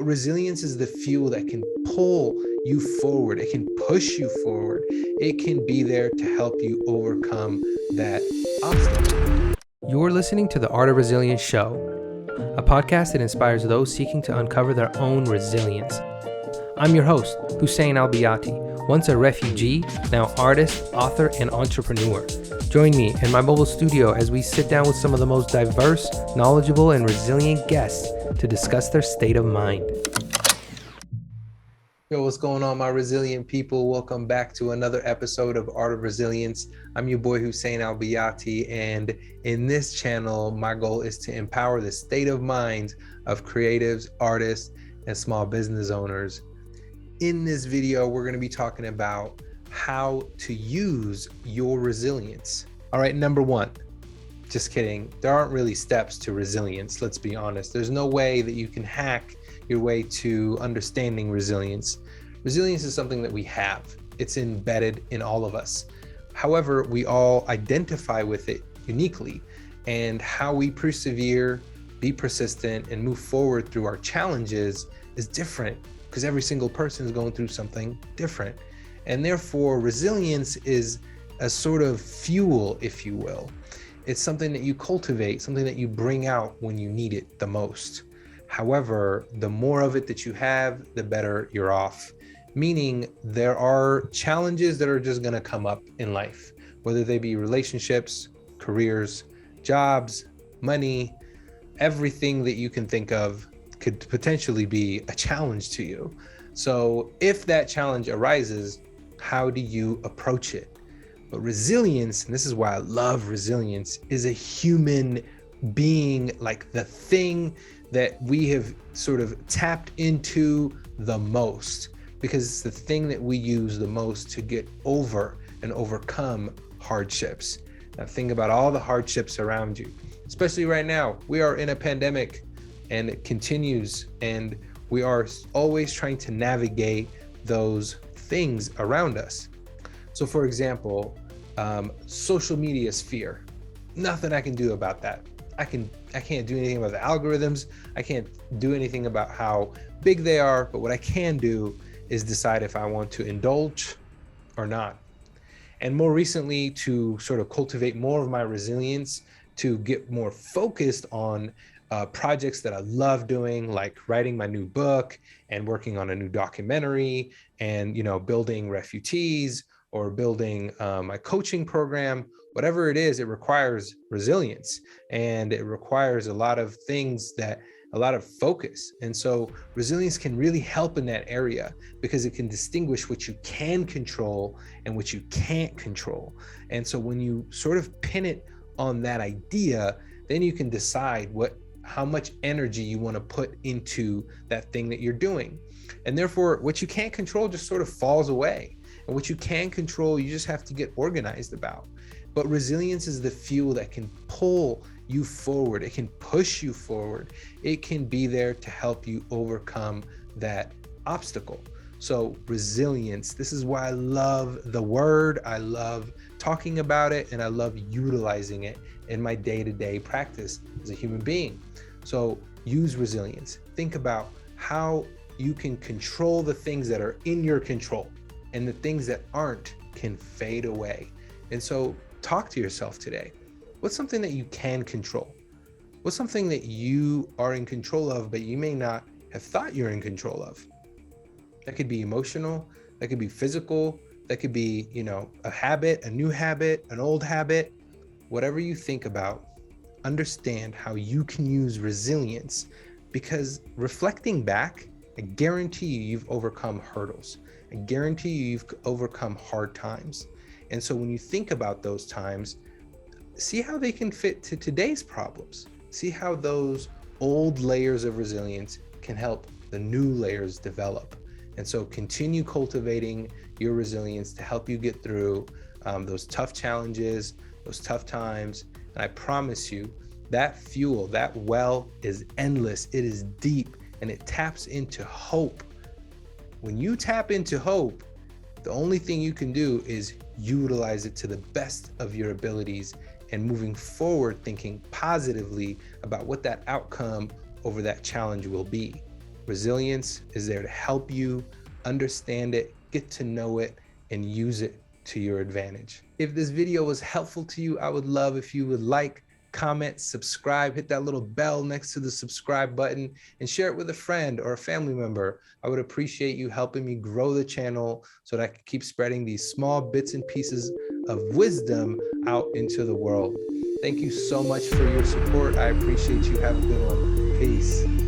Resilience is the fuel that can pull you forward. It can push you forward. It can be there to help you overcome that obstacle. You're listening to the Art of Resilience Show, a podcast that inspires those seeking to uncover their own resilience. I'm your host, Hussein Al-Baiaty, once a refugee, now artist, author, and entrepreneur. Join me in my mobile studio as we sit down with some of the most diverse, knowledgeable, and resilient guests to discuss their state of mind. Yo, what's going on, my resilient people? Welcome back to another episode of Art of Resilience. I'm your boy Hussein Al-Baiaty, and in this channel, my goal is to empower the state of minds of creatives, artists, and small business owners. In this video, we're going to be talking about how to use your resilience. All right, number one, just kidding. There aren't really steps to resilience, let's be honest. There's no way that you can hack your way to understanding resilience. Resilience is something that we have. It's embedded in all of us. However, we all identify with it uniquely, and how we persevere, be persistent, and move forward through our challenges is different because every single person is going through something different. And therefore, resilience is a sort of fuel, if you will. It's something that you cultivate, something that you bring out when you need it the most. However, the more of it that you have, the better you're off. Meaning there are challenges that are just going to come up in life, whether they be relationships, careers, jobs, money, everything that you can think of could potentially be a challenge to you. So if that challenge arises, how do you approach it? But resilience, and this is why I love resilience, is a human being, like the thing that we have sort of tapped into the most, because it's the thing that we use the most to get over and overcome hardships. Now think about all the hardships around you, especially right now. We are in a pandemic and it continues, and we are always trying to navigate those things around us. So for example, social media sphere, nothing I can do about that. I can't do anything about the algorithms. I can't do anything about how big they are, but what I can do is decide if I want to indulge or not. And more recently, to sort of cultivate more of my resilience, to get more focused on projects that I love doing, like writing my new book and working on a new documentary, and building refugees or building my coaching program. Whatever it is, it requires resilience, and it requires a lot of focus. And so resilience can really help in that area, because it can distinguish what you can control and what you can't control. And so when you sort of pin it on that idea, then you can decide how much energy you want to put into that thing that you're doing. And therefore, what you can't control just sort of falls away. And what you can control, you just have to get organized about. But resilience is the fuel that can pull you forward. It can push you forward. It can be there to help you overcome that obstacle. So resilience, this is why I love the word. I love talking about it, and I love utilizing it in my day-to-day practice as a human being. So use resilience. Think about how you can control the things that are in your control, and the things that aren't can fade away. And so talk to yourself today. What's something that you can control? What's something that you are in control of, but you may not have thought you're in control of? That could be emotional, that could be physical, that could be, a habit, a new habit, an old habit. Whatever you think about, understand how you can use resilience, because reflecting back, I guarantee you've overcome hurdles. I guarantee you've overcome hard times. And so when you think about those times, see how they can fit to today's problems. See how those old layers of resilience can help the new layers develop. And so continue cultivating your resilience to help you get through those tough challenges, those tough times. And I promise you, that fuel, that well is endless. It is deep, and it taps into hope. When you tap into hope, the only thing you can do is utilize it to the best of your abilities, and moving forward thinking positively about what that outcome over that challenge will be. Resilience is there to help you understand it, get to know it, and use it to your advantage. If this video was helpful to you, I would love if you would like, comment, subscribe, hit that little bell next to the subscribe button, and share it with a friend or a family member. I would appreciate you helping me grow the channel so that I can keep spreading these small bits and pieces of wisdom out into the world. Thank you so much for your support. I appreciate you. Have a good one. Peace.